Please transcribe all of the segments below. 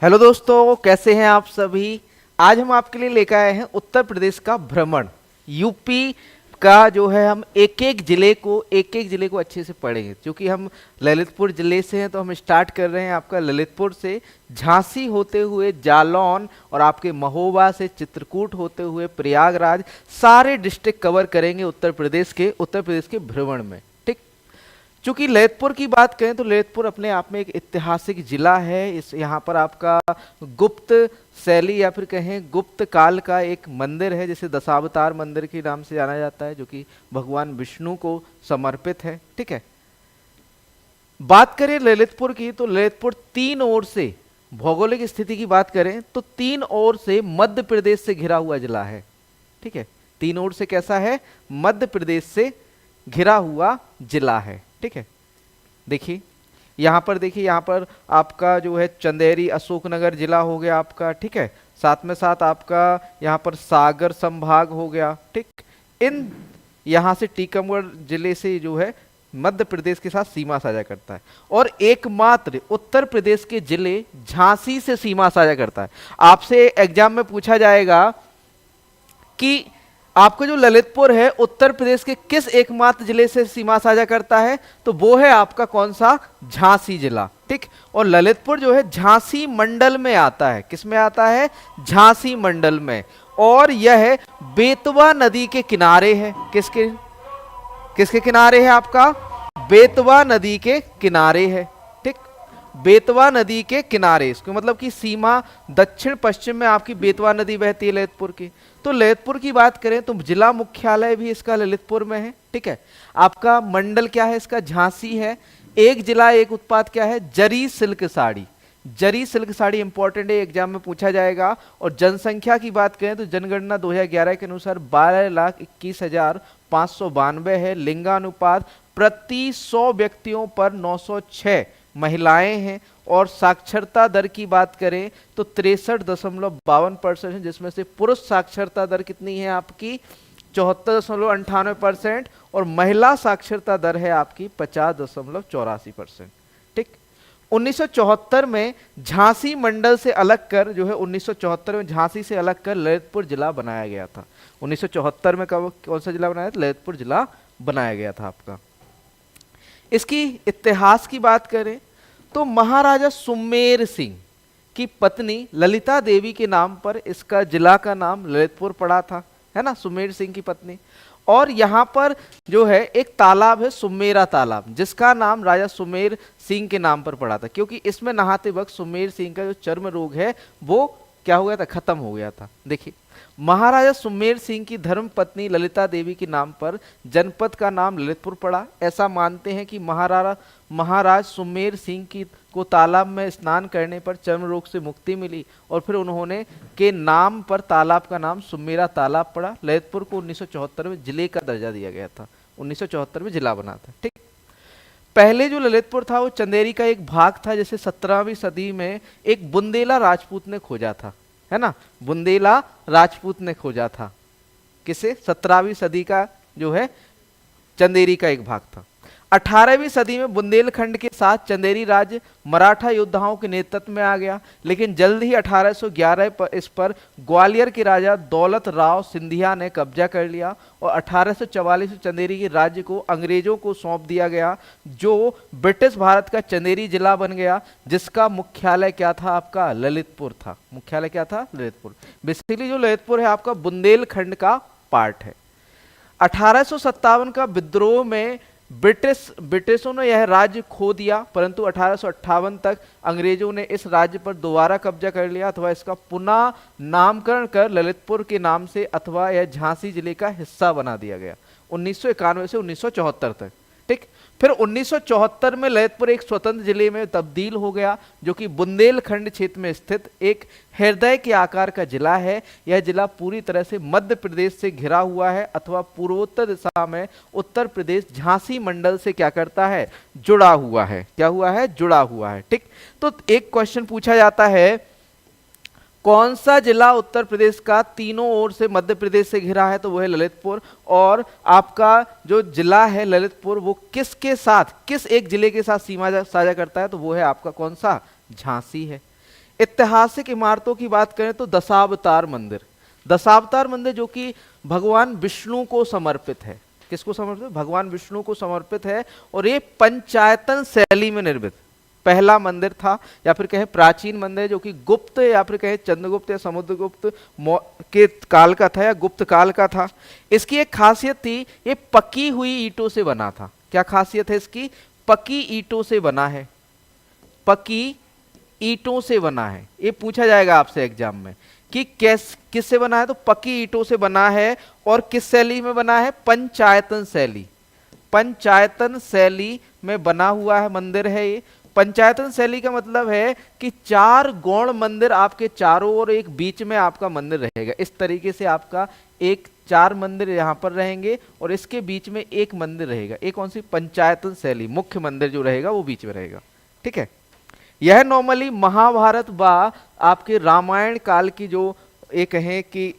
Hello दोस्तों, कैसे हैं आप सभी। आज हम आपके लिए लेकर आए हैं उत्तर प्रदेश का भ्रमण। यूपी का जो है, हम एक एक जिले को अच्छे से पढ़ेंगे। क्योंकि हम ललितपुर जिले से हैं तो हम स्टार्ट कर रहे हैं आपका ललितपुर से, झांसी होते हुए जालौन और आपके महोबा से चित्रकूट होते हुए प्रयागराज, सारे डिस्ट्रिक्ट कवर करेंगे उत्तर प्रदेश के भ्रमण में। ठीक। चूंकि ललितपुर की बात करें तो ललितपुर अपने आप में एक ऐतिहासिक जिला है। इस यहाँ पर आपका गुप्त शैली या फिर कहें गुप्त काल का एक मंदिर है, जिसे दशावतार मंदिर के नाम से जाना जाता है, जो कि भगवान विष्णु को समर्पित है। ठीक है। बात करें ललितपुर की तो ललितपुर तीन ओर से, भौगोलिक स्थिति की बात करें तो तीन ओर से मध्य प्रदेश से घिरा हुआ जिला है। ठीक है। तीन ओर से कैसा है? मध्य प्रदेश से घिरा हुआ जिला है। ठीक है। देखिए यहाँ पर आपका जो है चंदेरी अशोकनगर जिला हो गया आपका। ठीक है। साथ में साथ आपका यहाँ पर सागर संभाग हो गया। ठीक। इन यहाँ से टीकमगढ़ जिले से जो है मध्य प्रदेश के साथ सीमा साझा करता है। और एकमात्र उत्तर प्रदेश के जिले झांसी से सीमा साझा करता है। आपसे एग्जाम में पूछा जाएगा कि आपका जो ललितपुर है उत्तर प्रदेश के किस एकमात्र जिले से सीमा साझा करता है, तो वो है आपका कौन सा? झांसी जिला। ठीक। और ललितपुर जो है झांसी मंडल में आता है। किस में आता है? झांसी मंडल में। और यह बेतवा नदी के किनारे है। किसके किसके किनारे है आपका? बेतवा नदी के किनारे है। ठीक। बेतवा नदी के किनारे, इसको मतलब कि सीमा दक्षिण पश्चिम में आपकी बेतवा नदी बहती है ललितपुर की। तो ललितपुर की बात करें तो जिला मुख्यालय भी इसका ललितपुर में है। ठीक है। आपका मंडल क्या है इसका? झांसी है। एक जिला एक उत्पाद क्या है? जरी सिल्क साड़ी। जरी सिल्क साड़ी इंपॉर्टेंट है, एग्जाम में पूछा जाएगा। और जनसंख्या की बात करें तो जनगणना 2011 के अनुसार 12,21,592 है। लिंगानुपात प्रति 100 व्यक्तियों पर 906 महिलाएं हैं। और साक्षरता दर की बात करें तो 63.52% है, जिसमें से पुरुष साक्षरता दर कितनी है आपकी? 74.98%। और महिला साक्षरता दर है आपकी 50.84%। ठीक। 1974 में झांसी मंडल से अलग कर जो है 1974 में झांसी से अलग कर ललितपुर जिला बनाया गया था। 1974 में कौन सा जिला बनाया था? ललितपुर जिला बनाया गया था आपका। इसकी इतिहास की बात करें तो महाराजा सुमेर सिंह की पत्नी ललिता देवी के नाम पर इसका जिला का नाम ललितपुर पड़ा था, है ना, सुमेर सिंह की पत्नी। और यहाँ पर जो है एक तालाब है, सुमेरा तालाब, जिसका नाम राजा सुमेर सिंह के नाम पर पड़ा था, क्योंकि इसमें नहाते वक्त सुमेर सिंह का जो चर्म रोग है वो क्या हो गया था? खत्म हो गया था। देखिए, महाराजा सुमेर सिंह की धर्म पत्नी ललिता देवी के नाम पर जनपद का नाम ललितपुर पड़ा। ऐसा मानते हैं कि महाराज सुमेर सिंह की को तालाब में स्नान करने पर चर्म रोग से मुक्ति मिली और फिर उन्होंने के नाम पर तालाब का नाम सुमेरा तालाब पड़ा। ललितपुर को 1974 में जिले का दर्जा दिया गया था। 1974 में जिला बना था। ठीक। पहले जो ललितपुर था वो चंदेरी का एक भाग था, जिसे 17वीं सदी में एक बुंदेला राजपूत ने खोजा था, है ना। बुंदेला राजपूत ने खोजा था। किसे? 17वीं सदी का जो है चंदेरी का एक भाग था। 18वीं सदी में बुंदेलखंड के साथ चंदेरी राज्य मराठा योद्धाओं के नेतृत्व में आ गया, लेकिन जल्द ही 1811 पर इस पर ग्वालियर के राजा दौलत राव सिंधिया ने कब्जा कर लिया और 1844 में चंदेरी के राज्य को अंग्रेजों को सौंप दिया गया, जो ब्रिटिश भारत का चंदेरी जिला बन गया, जिसका मुख्यालय क्या था आपका? ललितपुर था। मुख्यालय क्या था? ललितपुर। बेसिकली जो ललितपुर है आपका बुंदेलखंड का पार्ट है। 1857 का विद्रोह में ब्रिटिशों ने यह राज्य खो दिया, परंतु 1858 तक अंग्रेजों ने इस राज्य पर दोबारा कब्जा कर लिया, अथवा इसका पुनः नामकरण कर ललितपुर के नाम से अथवा यह झांसी जिले का हिस्सा बना दिया गया 1991 से 1974 तक। ठीक। फिर 1974 में ललितपुर एक स्वतंत्र जिले में तब्दील हो गया, जो कि बुंदेलखंड क्षेत्र में स्थित एक हृदय के आकार का जिला है। यह जिला पूरी तरह से मध्य प्रदेश से घिरा हुआ है, अथवा पूर्वोत्तर दिशा में उत्तर प्रदेश झांसी मंडल से क्या करता है? जुड़ा हुआ है। क्या हुआ है? जुड़ा हुआ है। ठीक। तो एक क्वेश्चन पूछा जाता है, कौन सा जिला उत्तर प्रदेश का तीनों ओर से मध्य प्रदेश से घिरा है? तो वो है ललितपुर। और आपका जो जिला है ललितपुर वो किसके साथ, किस एक जिले के साथ सीमा साझा करता है? तो वो है आपका कौन सा? झांसी है। ऐतिहासिक इमारतों की बात करें तो दशावतार मंदिर, दशावतार मंदिर जो कि भगवान विष्णु को समर्पित है। किसको समर्पित? भगवान विष्णु को समर्पित है। और ये पंचायतन शैली में निर्मित पहला मंदिर था, या फिर कहें प्राचीन मंदिर, जो कि गुप्त या फिर कहें चंद्रगुप्त या समुद्रगुप्त के काल का था या गुप्त काल का था। इसकी एक खासियत थी, ये पकी हुई ईंटों से बना था। क्या खासियत है इसकी? पकी ईंटों से बना है, पकी ईंटों से बना है। ये पूछा जाएगा आपसे एग्जाम में कि किससे बना है, तो पकी ईंटों से बना है। और किस शैली में बना है? पंचायतन शैली, पंचायतन शैली में बना हुआ है मंदिर है ये। पंचायतन शैली का मतलब है कि 4 गौण मंदिर आपके चारों ओर, एक बीच में आपका मंदिर रहेगा। इस तरीके से आपका एक 4 मंदिर यहाँ पर रहेंगे और इसके बीच में एक मंदिर रहेगा। एक कौन सी? पंचायतन शैली, मुख्य मंदिर जो रहेगा वो बीच में रहेगा। ठीक है, यह नॉर्मली महाभारत व आपके रामायण काल की जो एक कहें कि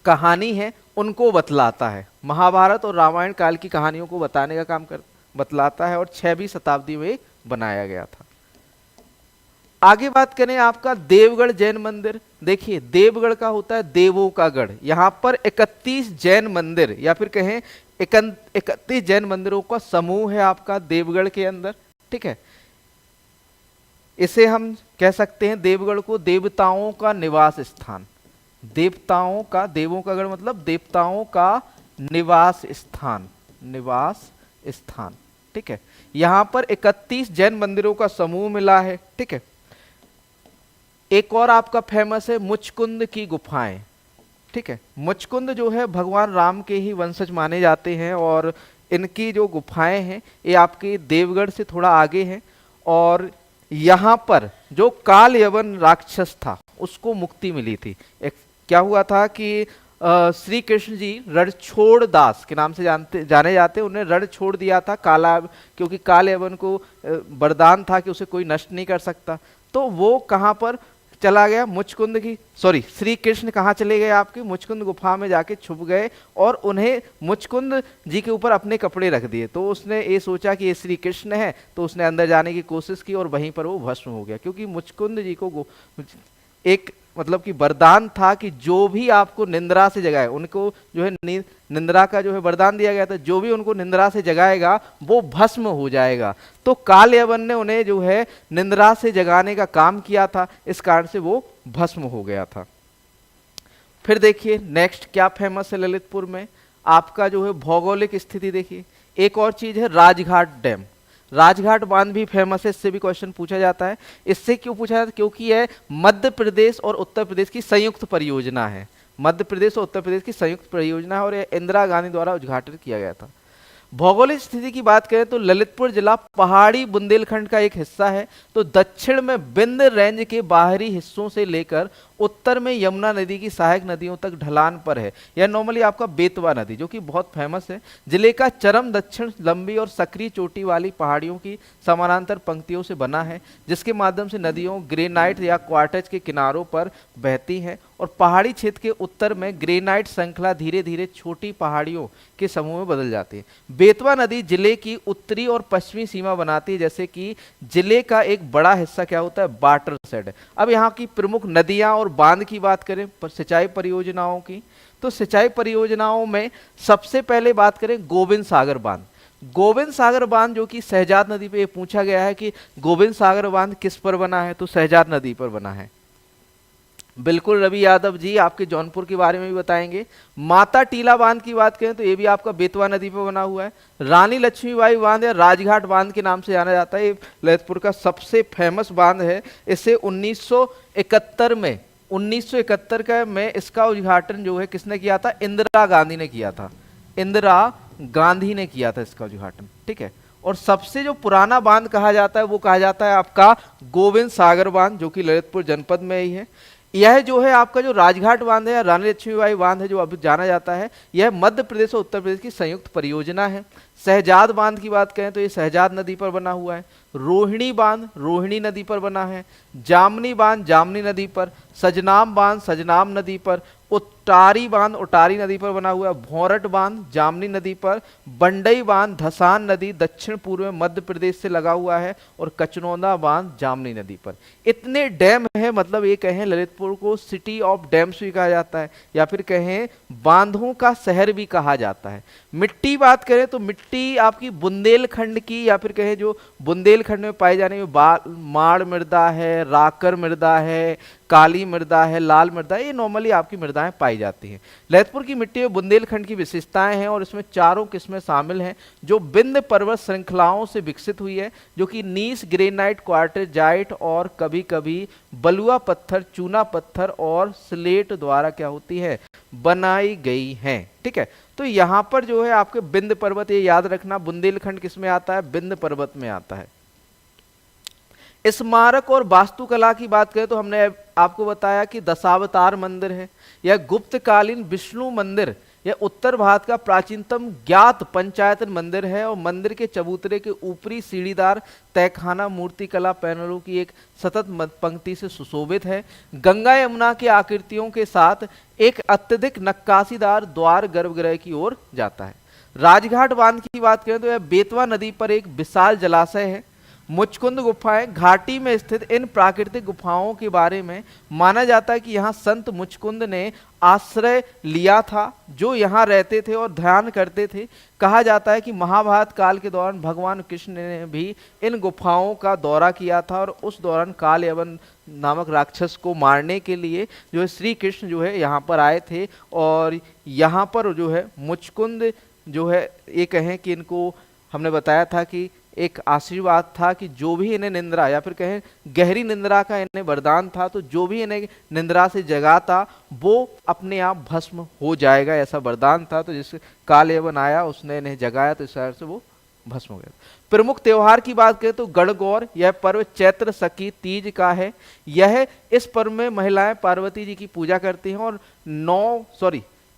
कहानी है उनको बतलाता है। महाभारत और रामायण काल की कहानियों को बताने का काम बतलाता है। और 6वीं शताब्दी में बनाया गया था। आगे बात करें आपका देवगढ़ जैन मंदिर। देखिए, देवगढ़ का होता है देवों का गढ़। यहां पर 31 जैन मंदिर या फिर कहें 31 जैन मंदिरों का समूह है आपका देवगढ़ के अंदर। ठीक है, इसे हम कह सकते हैं देवगढ़ को देवताओं का निवास स्थान। देवताओं का, देवों का गढ़ मतलब देवताओं का निवास स्थान, निवास स्थान। ठीक है, यहां पर 31 जैन मंदिरों का समूह मिला है। ठीक है, एक और आपका फेमस है मुचकुंद की गुफाएं। ठीक है, मुचकुंद जो है भगवान राम के ही वंशज माने जाते हैं और इनकी जो गुफाएं हैं ये आपके देवगढ़ से थोड़ा आगे हैं। और यहां पर जो काल यवन राक्षस था उसको मुक्ति मिली थी। एक क्या हुआ था कि श्री कृष्ण जी रणछोड़ दास के नाम से जाने जाते, उन्हें रण छोड़ दिया था काला, क्योंकि काल यवन को वरदान था कि उसे कोई नष्ट नहीं कर सकता। तो वो कहां पर चला गया? मुचकुंद की, सॉरी, श्री कृष्ण कहाँ चले गए? आपके मुचकुंद गुफा में जाके छुप गए और उन्हें मुचकुंद जी के ऊपर अपने कपड़े रख दिए। तो उसने ये सोचा कि ये श्री कृष्ण है, तो उसने अंदर जाने की कोशिश की और वहीं पर वो भस्म हो गया। क्योंकि मुचकुंद जी को एक मतलब कि वरदान था कि जो भी आपको निंद्रा से जगाए, उनको जो है निंद्रा का जो है वरदान दिया गया था, जो भी उनको निंद्रा से जगाएगा वो भस्म हो जाएगा। तो काल यवन ने उन्हें जो है निंद्रा से जगाने का काम किया था, इस कारण से वो भस्म हो गया था। फिर देखिए नेक्स्ट क्या फेमस है ललितपुर में, आपका जो है भौगोलिक स्थिति। देखिए एक और चीज है राजघाट डैम। राजघाट बांध भी फेमस है, इससे भी क्वेश्चन पूछा जाता है। इससे क्यों पूछा जाता है? क्योंकि यह मध्य प्रदेश और उत्तर प्रदेश की संयुक्त परियोजना है। मध्य प्रदेश और उत्तर प्रदेश की संयुक्त परियोजना है और यह इंदिरा गांधी द्वारा उद्घाटित किया गया था। भौगोलिक स्थिति की बात करें तो ललितपुर जिला पहाड़ी बुंदेलखंड का एक हिस्सा है। तो दक्षिण में विंध्य रेंज के बाहरी हिस्सों से लेकर उत्तर में यमुना नदी की सहायक नदियों तक ढलान पर है। यह नॉर्मली आपका बेतवा नदी जो कि बहुत फेमस है। जिले का चरम दक्षिण लंबी और सक्रिय चोटी वाली पहाड़ियों की समानांतर पंक्तियों से बना है, जिसके माध्यम से नदियों ग्रेनाइट या क्वार्टज के किनारों पर बहती हैं। और पहाड़ी क्षेत्र के उत्तर में ग्रेनाइट श्रृंखला धीरे धीरे छोटी पहाड़ियों के समूह में बदल जाती है। बेतवा नदी जिले की उत्तरी और पश्चिमी सीमा बनाती है, जैसे कि जिले का एक बड़ा हिस्सा क्या होता है? Water shade. अब यहाँ की प्रमुख नदियां और बांध की बात करें सिंचाई परियोजनाओं की, तो सिंचाई परियोजनाओं में सबसे पहले बात करें गोविंद सागर बांध। गोविंद सागर बांध जो कि शहजाद नदी पे पूछा गया है कि गोविंद सागर बांध किस पर बना है, तो शहजाद नदी पर बना है। बिल्कुल रवि यादव जी आपके जौनपुर के बारे में भी बताएंगे। माता टीला बांध की बात करें तो ये भी आपका बेतवा नदी पर बना हुआ है। रानी लक्ष्मीबाई बांध या राजघाट बांध के नाम से जाना जाता है, ये ललितपुर का सबसे फेमस बांध है। इसे 1971 का में इसका उद्घाटन जो है किसने किया था? इंदिरा गांधी ने किया था। इंदिरा गांधी ने किया था इसका उद्घाटन। ठीक है, और सबसे जो पुराना बांध कहा जाता है वो कहा जाता है आपका गोविंद सागर बांध, जो कि ललितपुर जनपद में ही है। यह जो है आपका जो राजघाट बांध है या रानी लक्ष्मीबाई बांध है जो अभी जाना जाता है, यह मध्य प्रदेश और उत्तर प्रदेश की संयुक्त परियोजना है। शहजाद बांध की बात करें तो ये शहजाद नदी पर बना हुआ है। रोहिणी बांध रोहिणी नदी पर बना है। जामनी बांध जामनी नदी पर। सजनाम बांध सजनाम नदी पर। उटारी बांध उटारी नदी पर बना हुआ है। भौरट बांध जामनी नदी पर। बंडई बांध धसान नदी दक्षिण पूर्व में मध्य प्रदेश से लगा हुआ है। और कचनौदा बांध जामनी नदी पर। इतने डैम है, मतलब ये कहें ललितपुर को सिटी ऑफ डैम्स भी कहा जाता है, या फिर कहें बांधों का शहर भी कहा जाता है। मिट्टी बात करें तो मिट्टी आपकी बुंदेलखंड की, या फिर कहें जो बुंदेलखंड में पाई जाने वाली माड़ मृदा है, राकर मृदा है, काली मृदा है, लाल मृदा है, ये नॉर्मली आपकी मृदाएं पाई जाती हैं। ललितपुर की मिट्टी में बुंदेलखंड की विशेषताएं हैं और इसमें चारों किस्में शामिल हैं जो विंध्य पर्वत श्रृंखलाओं से विकसित हुई है, जो कि नीस ग्रेनाइट, क्वार्टरजाइट और कभी कभी बलुआ पत्थर, चूना पत्थर और स्लेट द्वारा क्या होती है, बनाई गई है। ठीक है, तो यहां पर जो है आपके विंध्य पर्वत, ये याद रखना, बुंदेलखंड किसमें आता है, विंध्य पर्वत में आता है। स्मारक और वास्तुकला की बात करें तो हमने आपको बताया कि दशावतार मंदिर है, यह गुप्तकालीन विष्णु मंदिर, यह उत्तर भारत का प्राचीनतम ज्ञात पंचायतन मंदिर है और मंदिर के चबूतरे के ऊपरी सीढ़ीदार तहखाना मूर्तिकला पैनलों की एक सतत पंक्ति से सुशोभित है। गंगा यमुना की आकृतियों के साथ एक अत्यधिक नक्काशीदार द्वार गर्भगृह की ओर जाता है। राजघाट बांध की बात करें तो यह बेतवा नदी पर एक विशाल जलाशय है। मुचकुंद गुफाएं, घाटी में स्थित इन प्राकृतिक गुफाओं के बारे में माना जाता है कि यहाँ संत मुचकुंद ने आश्रय लिया था, जो यहाँ रहते थे और ध्यान करते थे। कहा जाता है कि महाभारत काल के दौरान भगवान कृष्ण ने भी इन गुफाओं का दौरा किया था और उस दौरान काल यवन नामक राक्षस को मारने के लिए जो है श्री कृष्ण जो है यहाँ पर आए थे। और यहाँ पर जो है मुचकुंद जो है, ये कहें कि इनको हमने बताया था कि एक आशीर्वाद था कि जो भी इन्हें निंद्रा, या फिर कहें गहरी निंद्रा का इन्हें वरदान था, तो जो भी इन्हें निंद्रा से जगाता वो अपने आप भस्म हो जाएगा, ऐसा वरदान था। तो जिस काल यवन आया उसने इन्हें जगाया, तो इस तरह से वो भस्म हो गया। प्रमुख त्योहार की बात करें तो गणगौर, यह पर्व चैत्र सकी तीज का है। यह इस पर्व में महिलाएं पार्वती जी की पूजा करती हैं और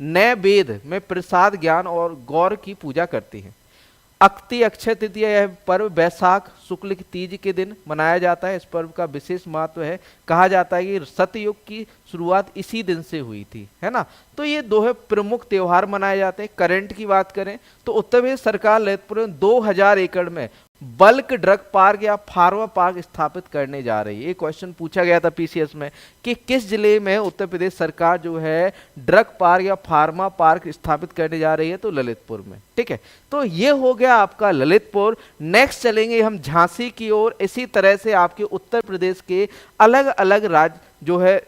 नैवेद्य में प्रसाद ज्ञान और गौर की पूजा करती हैं। अक्ति अक्षय तृतीया, यह पर्व बैसाख शुक्ल की तीज के दिन मनाया जाता है। इस पर्व का विशेष महत्व है, कहा जाता है कि सतयुग की शुरुआत इसी दिन से हुई थी, है ना। तो ये दो है प्रमुख त्योहार मनाए जाते हैं। करंट की बात करें तो उत्तर प्रदेश सरकार ललितपुर में 2000 एकड़ में बल्क ड्रग पार्क या फार्मा पार्क स्थापित करने जा रही है। ये क्वेश्चन पूछा गया था पीसीएस में कि किस जिले में उत्तर प्रदेश सरकार जो है ड्रग पार्क या फार्मा पार्क स्थापित करने जा रही है, तो ललितपुर में। ठीक है, तो ये हो गया आपका ललितपुर। नेक्स्ट चलेंगे हम झांसी की ओर। इसी तरह से आपके उत्तर प्रदेश के अलग अलग राज्य जो है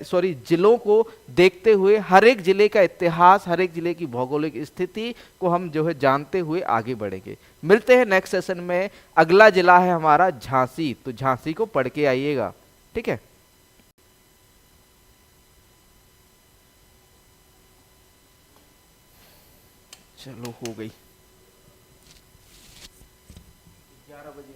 जिलों को देखते हुए हर एक जिले का इतिहास, हर एक जिले की भौगोलिक स्थिति को हम जो है जानते हुए आगे बढ़ेंगे। मिलते हैं नेक्स्ट सेशन में। अगला जिला है हमारा झांसी, तो झांसी को पढ़ के आइएगा। ठीक है, चलो हो गई 11 बजे।